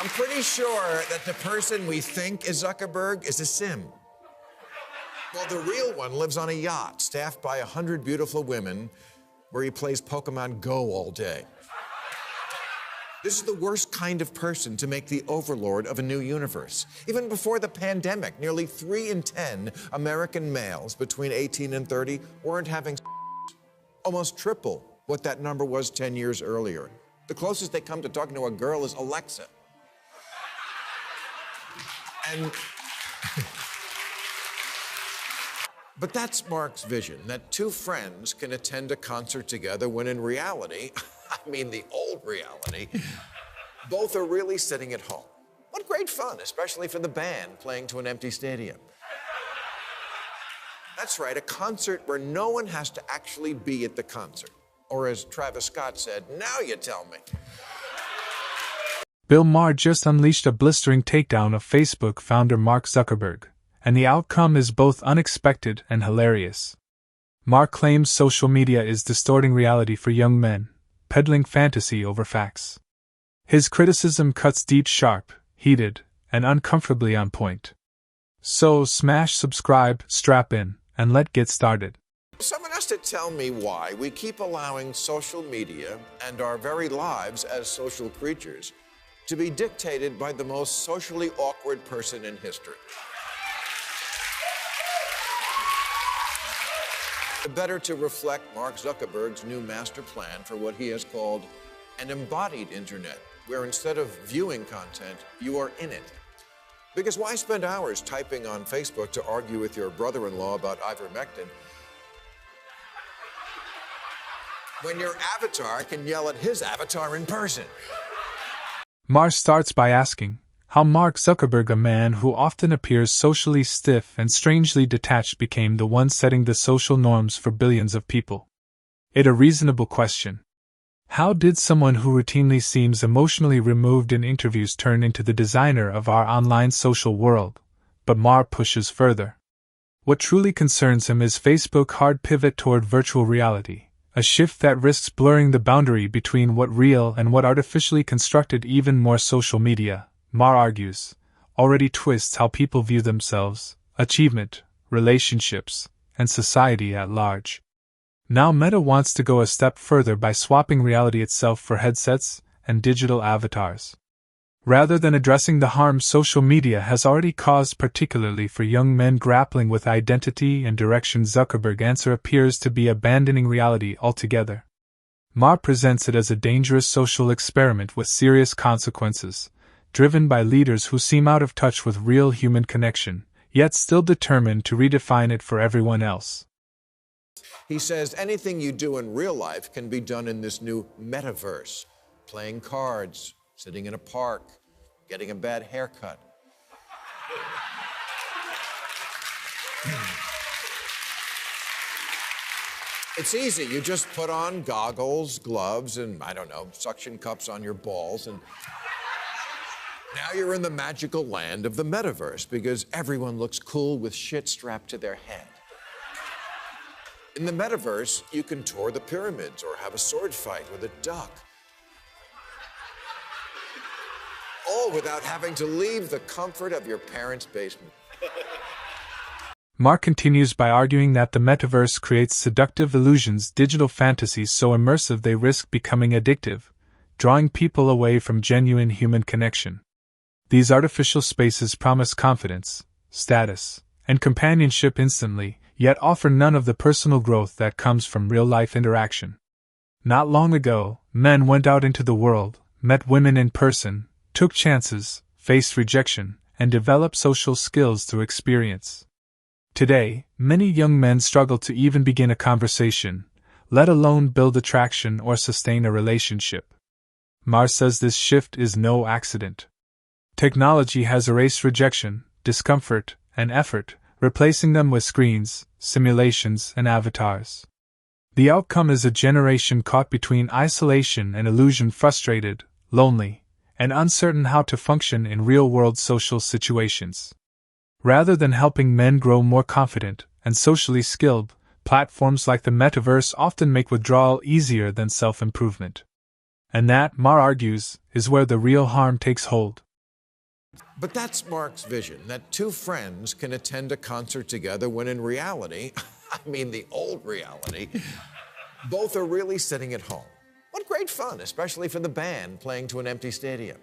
I'm pretty sure that the person we think is Zuckerberg is a sim. Well, the real one lives on a yacht staffed by 100 beautiful women where he plays Pokemon Go all day. This is the worst kind of person to make the overlord of a new universe. Even before the pandemic, nearly 3 in 10 American males between 18 and 30 weren't having sex. Almost triple what that number was 10 years earlier. The closest they come to talking to a girl is Alexa. But that's Mark's vision, that two friends can attend a concert together when in reality, I mean the old reality, both are really sitting at home. What great fun, especially for the band playing to an empty stadium. That's right, a concert where no one has to actually be at the concert. Or as Travis Scott said, now you tell me. Bill Maher just unleashed a blistering takedown of Facebook founder Mark Zuckerberg, and the outcome is both unexpected and hilarious. Maher claims social media is distorting reality for young men, peddling fantasy over facts. His criticism cuts deep, sharp, heated, and uncomfortably on point. So smash subscribe, strap in, and let's get started. Someone has to tell me why we keep allowing social media and our very lives as social creatures to be dictated by the most socially awkward person in history. Better to reflect Mark Zuckerberg's new master plan for what he has called an embodied internet, where instead of viewing content, you are in it. Because why spend hours typing on Facebook to argue with your brother-in-law about ivermectin when your avatar can yell at his avatar in person? Maher starts by asking how Mark Zuckerberg, a man who often appears socially stiff and strangely detached, became the one setting the social norms for billions of people. It's a reasonable question. How did someone who routinely seems emotionally removed in interviews turn into the designer of our online social world? But Maher pushes further. What truly concerns him is Facebook's hard pivot toward virtual reality, a shift that risks blurring the boundary between what real and what artificially constructed. Even more, social media, Maher argues, already twists how people view themselves, achievement, relationships, and society at large. Now Meta wants to go a step further by swapping reality itself for headsets and digital avatars. Rather than addressing the harm social media has already caused, particularly for young men grappling with identity and direction, Zuckerberg's answer appears to be abandoning reality altogether. Maher presents it as a dangerous social experiment with serious consequences, driven by leaders who seem out of touch with real human connection, yet still determined to redefine it for everyone else. He says anything you do in real life can be done in this new metaverse. Playing cards, sitting in a park, getting a bad haircut. It's easy. You just put on goggles, gloves, and, I don't know, suction cups on your balls, and now you're in the magical land of the metaverse because everyone looks cool with shit strapped to their head. In the metaverse, you can tour the pyramids or have a sword fight with a duck. All without having to leave the comfort of your parents' basement. Maher continues by arguing that the metaverse creates seductive illusions, digital fantasies so immersive they risk becoming addictive, drawing people away from genuine human connection. These artificial spaces promise confidence, status, and companionship instantly, yet offer none of the personal growth that comes from real-life interaction. Not long ago, men went out into the world, met women in person, took chances, faced rejection, and developed social skills through experience. Today, many young men struggle to even begin a conversation, let alone build attraction or sustain a relationship. Maher says this shift is no accident. Technology has erased rejection, discomfort, and effort, replacing them with screens, simulations, and avatars. The outcome is a generation caught between isolation and illusion, frustrated, lonely, and uncertain how to function in real-world social situations. Rather than helping men grow more confident and socially skilled, platforms like the metaverse often make withdrawal easier than self-improvement. And that, Maher argues, is where the real harm takes hold. But that's Mark's vision, that two friends can attend a concert together when in reality, I mean the old reality, both are really sitting at home. What great fun, especially for the band playing to an empty stadium.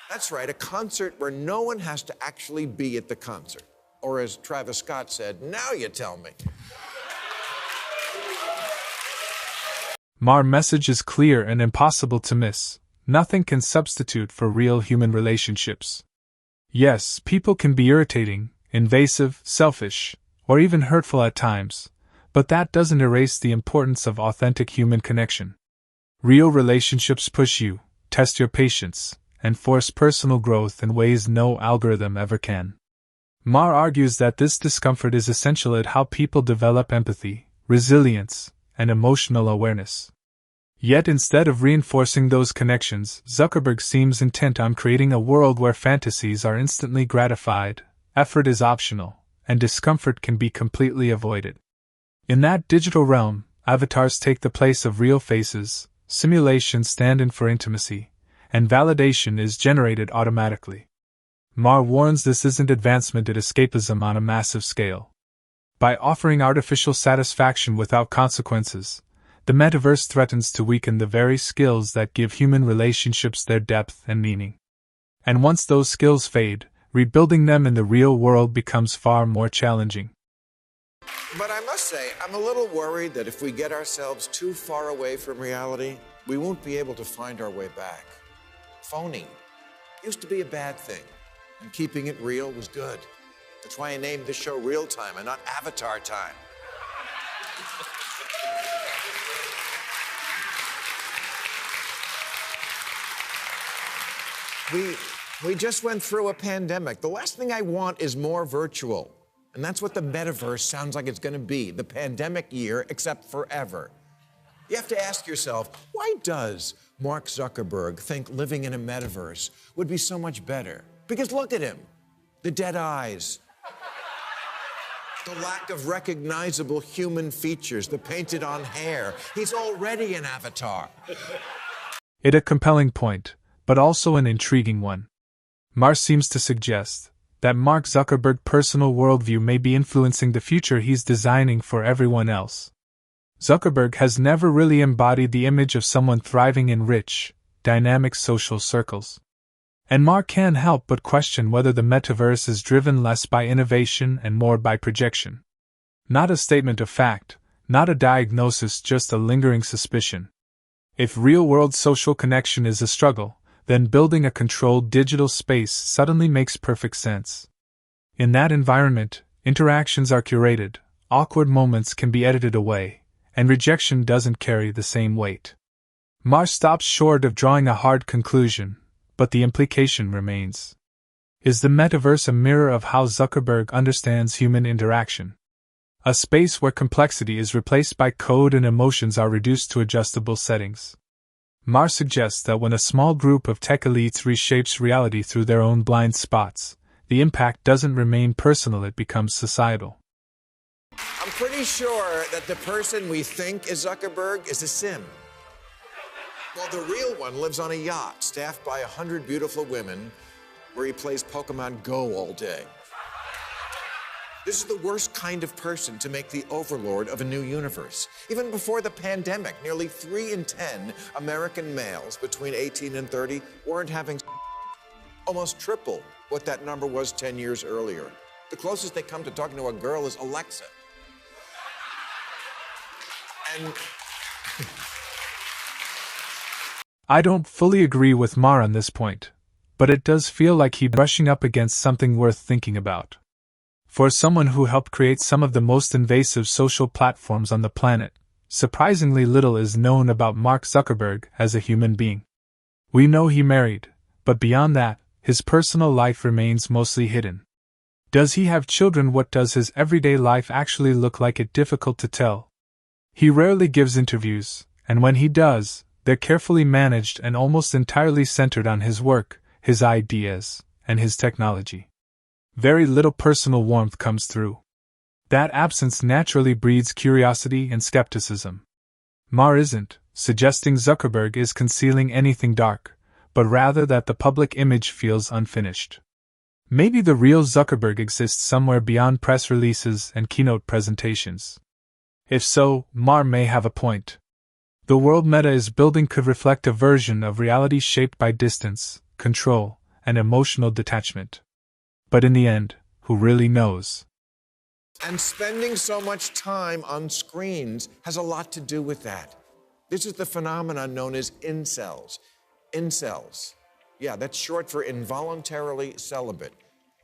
That's right, a concert where no one has to actually be at the concert. Or as Travis Scott said, now you tell me. Maher's message is clear and impossible to miss. Nothing can substitute for real human relationships. Yes, people can be irritating, invasive, selfish, or even hurtful at times, but that doesn't erase the importance of authentic human connection. Real relationships push you, test your patience, and force personal growth in ways no algorithm ever can. Maher argues that this discomfort is essential at how people develop empathy, resilience, and emotional awareness. Yet instead of reinforcing those connections, Zuckerberg seems intent on creating a world where fantasies are instantly gratified, effort is optional, and discomfort can be completely avoided. In that digital realm, avatars take the place of real faces, simulations stand in for intimacy, and validation is generated automatically. Maher warns this isn't advancement, it escapism on a massive scale. By offering artificial satisfaction without consequences, the metaverse threatens to weaken the very skills that give human relationships their depth and meaning. And once those skills fade, rebuilding them in the real world becomes far more challenging. But I must say, I'm a little worried that if we get ourselves too far away from reality, we won't be able to find our way back. Phoning used to be a bad thing, and keeping it real was good. That's why I named the show Real Time and not Avatar Time. We just went through a pandemic. The last thing I want is more virtual. And that's what the metaverse sounds like it's going to be, the pandemic year, except forever. You have to ask yourself, why does Mark Zuckerberg think living in a metaverse would be so much better? Because look at him, the dead eyes, the lack of recognizable human features, the painted-on hair. He's already an avatar. It's a compelling point, but also an intriguing one. Maher seems to suggest that Mark Zuckerberg's personal worldview may be influencing the future he's designing for everyone else. Zuckerberg has never really embodied the image of someone thriving in rich, dynamic social circles. And Maher can't help but question whether the metaverse is driven less by innovation and more by projection. Not a statement of fact, not a diagnosis, just a lingering suspicion. If real-world social connection is a struggle, then building a controlled digital space suddenly makes perfect sense. In that environment, interactions are curated, awkward moments can be edited away, and rejection doesn't carry the same weight. Maher stops short of drawing a hard conclusion, but the implication remains. Is the metaverse a mirror of how Zuckerberg understands human interaction? A space where complexity is replaced by code and emotions are reduced to adjustable settings. Maher suggests that when a small group of tech elites reshapes reality through their own blind spots, the impact doesn't remain personal, it becomes societal. I'm pretty sure that the person we think is Zuckerberg is a sim. Well, the real one lives on a yacht staffed by 100 beautiful women where he plays Pokemon Go all day. This is the worst kind of person to make the overlord of a new universe. Even before the pandemic, nearly 3 in 10 American males between 18 and 30 weren't having almost triple what that number was 10 years earlier. The closest they come to talking to a girl is Alexa. And I don't fully agree with Maher on this point, but it does feel like he's brushing up against something worth thinking about. For someone who helped create some of the most invasive social platforms on the planet, surprisingly little is known about Mark Zuckerberg as a human being. We know he married, but beyond that, his personal life remains mostly hidden. Does he have children? What does his everyday life actually look like? It's difficult to tell. He rarely gives interviews, and when he does, they're carefully managed and almost entirely centered on his work, his ideas, and his technology. Very little personal warmth comes through. That absence naturally breeds curiosity and skepticism. Maher isn't suggesting Zuckerberg is concealing anything dark, but rather that the public image feels unfinished. Maybe the real Zuckerberg exists somewhere beyond press releases and keynote presentations. If so, Maher may have a point. The world Meta is building could reflect a version of reality shaped by distance, control, and emotional detachment. But in the end, who really knows? And spending so much time on screens has a lot to do with that. This is the phenomenon known as incels. Incels. Yeah, that's short for involuntarily celibate.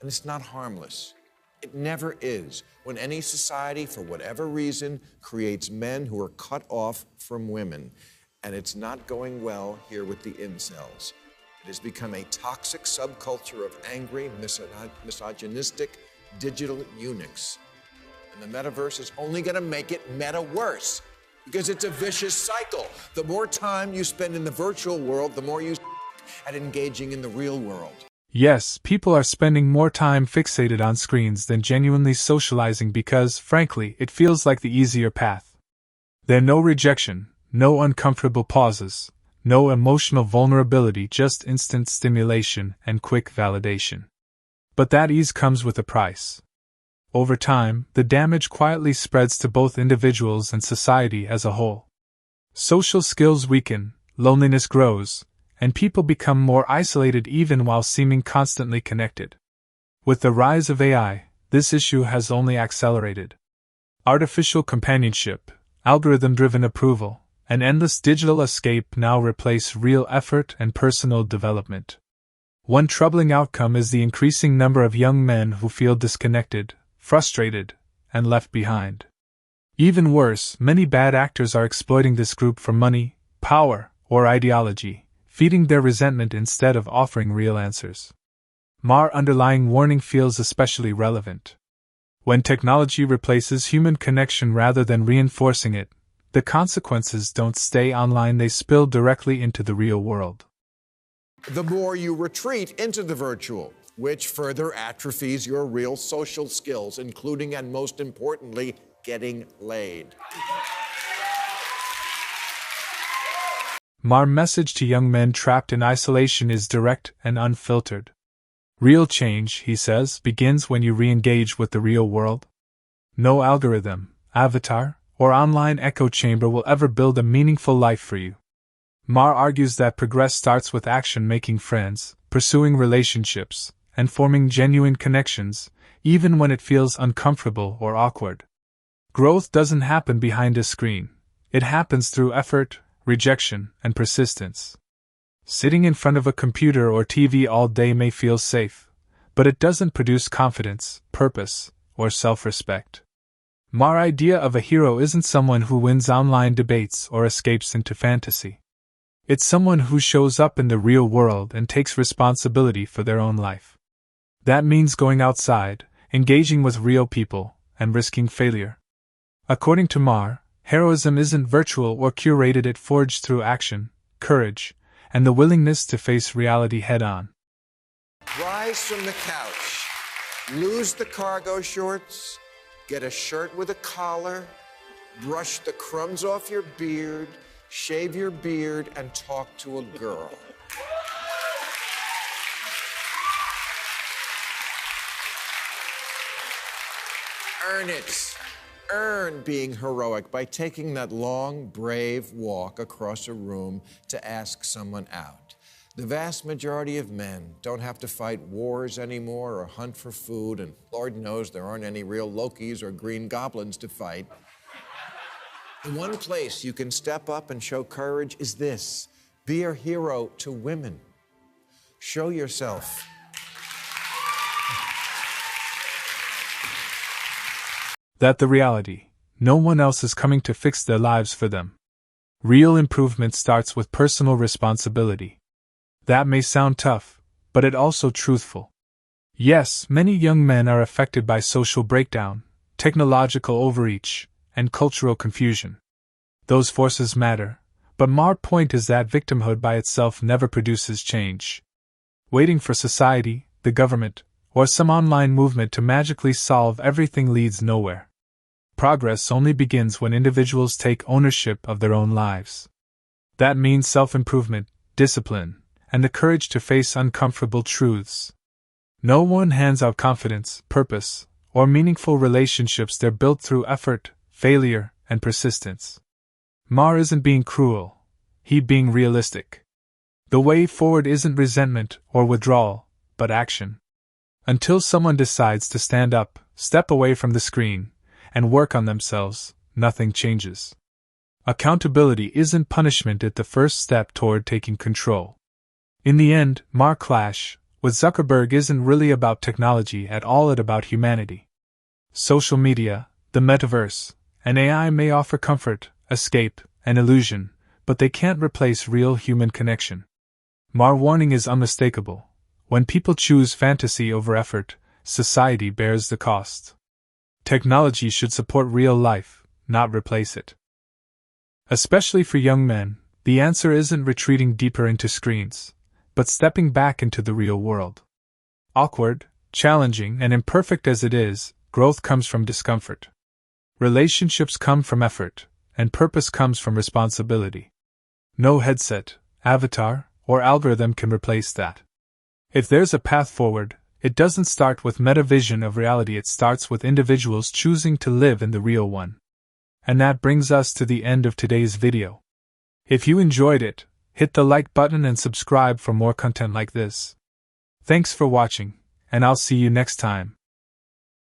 And it's not harmless. It never is when any society, for whatever reason, creates men who are cut off from women. And it's not going well here with the incels. It has become a toxic subculture of angry, misogynistic digital eunuchs. And the metaverse is only going to make it meta worse because it's a vicious cycle. The more time you spend in the virtual world, the more you at engaging in the real world. Yes, people are spending more time fixated on screens than genuinely socializing because, frankly, it feels like the easier path. There's no rejection, no uncomfortable pauses, no emotional vulnerability, just instant stimulation and quick validation. But that ease comes with a price. Over time, the damage quietly spreads to both individuals and society as a whole. Social skills weaken, loneliness grows, and people become more isolated even while seeming constantly connected. With the rise of AI, this issue has only accelerated. Artificial companionship, algorithm-driven approval, and endless digital escape now replace real effort and personal development. One troubling outcome is the increasing number of young men who feel disconnected, frustrated, and left behind. Even worse, many bad actors are exploiting this group for money, power, or ideology, feeding their resentment instead of offering real answers. Maher's underlying warning feels especially relevant. When technology replaces human connection rather than reinforcing it, the consequences don't stay online, they spill directly into the real world. The more you retreat into the virtual, which further atrophies your real social skills, including and most importantly, getting laid. Maher's message to young men trapped in isolation is direct and unfiltered. Real change, he says, begins when you re-engage with the real world. No algorithm, avatar, or online echo chamber will ever build a meaningful life for you. Maher argues that progress starts with action, making friends, pursuing relationships, and forming genuine connections, even when it feels uncomfortable or awkward. Growth doesn't happen behind a screen. It happens through effort, rejection, and persistence. Sitting in front of a computer or TV all day may feel safe, but it doesn't produce confidence, purpose, or self-respect. Maher's idea of a hero isn't someone who wins online debates or escapes into fantasy. It's someone who shows up in the real world and takes responsibility for their own life. That means going outside, engaging with real people, and risking failure. According to Maher, heroism isn't virtual or curated, it's forged through action, courage, and the willingness to face reality head-on. Rise from the couch, lose the cargo shorts, get a shirt with a collar, brush the crumbs off your beard, shave your beard, and talk to a girl. Earn it. Earn being heroic by taking that long, brave walk across a room to ask someone out. The vast majority of men don't have to fight wars anymore or hunt for food, and Lord knows there aren't any real Lokis or green goblins to fight. The one place you can step up and show courage is this: be a hero to women. Show yourself. That the reality, no one else is coming to fix their lives for them. Real improvement starts with personal responsibility. That may sound tough, but it also truthful. Yes, many young men are affected by social breakdown, technological overreach, and cultural confusion. Those forces matter, but Maher's point is that victimhood by itself never produces change. Waiting for society, the government, or some online movement to magically solve everything leads nowhere. Progress only begins when individuals take ownership of their own lives. That means self-improvement, discipline, and the courage to face uncomfortable truths. No one hands out confidence, purpose, or meaningful relationships. They're built through effort, failure, and persistence. Maher isn't being cruel, he's being realistic. The way forward isn't resentment or withdrawal, but action. Until someone decides to stand up, step away from the screen, and work on themselves, nothing changes. Accountability isn't punishment, it's the first step toward taking control. In the end, Maher's clash with Zuckerberg isn't really about technology at all, it's about humanity. Social media, the metaverse, and AI may offer comfort, escape, and illusion, but they can't replace real human connection. Maher's warning is unmistakable. When people choose fantasy over effort, society bears the cost. Technology should support real life, not replace it. Especially for young men, the answer isn't retreating deeper into screens, but stepping back into the real world. Awkward, challenging, and imperfect as it is, growth comes from discomfort. Relationships come from effort, and purpose comes from responsibility. No headset, avatar, or algorithm can replace that. If there's a path forward, it doesn't start with meta-vision of reality, it starts with individuals choosing to live in the real one. And that brings us to the end of today's video. If you enjoyed it, hit the like button and subscribe for more content like this. Thanks for watching, and I'll see you next time.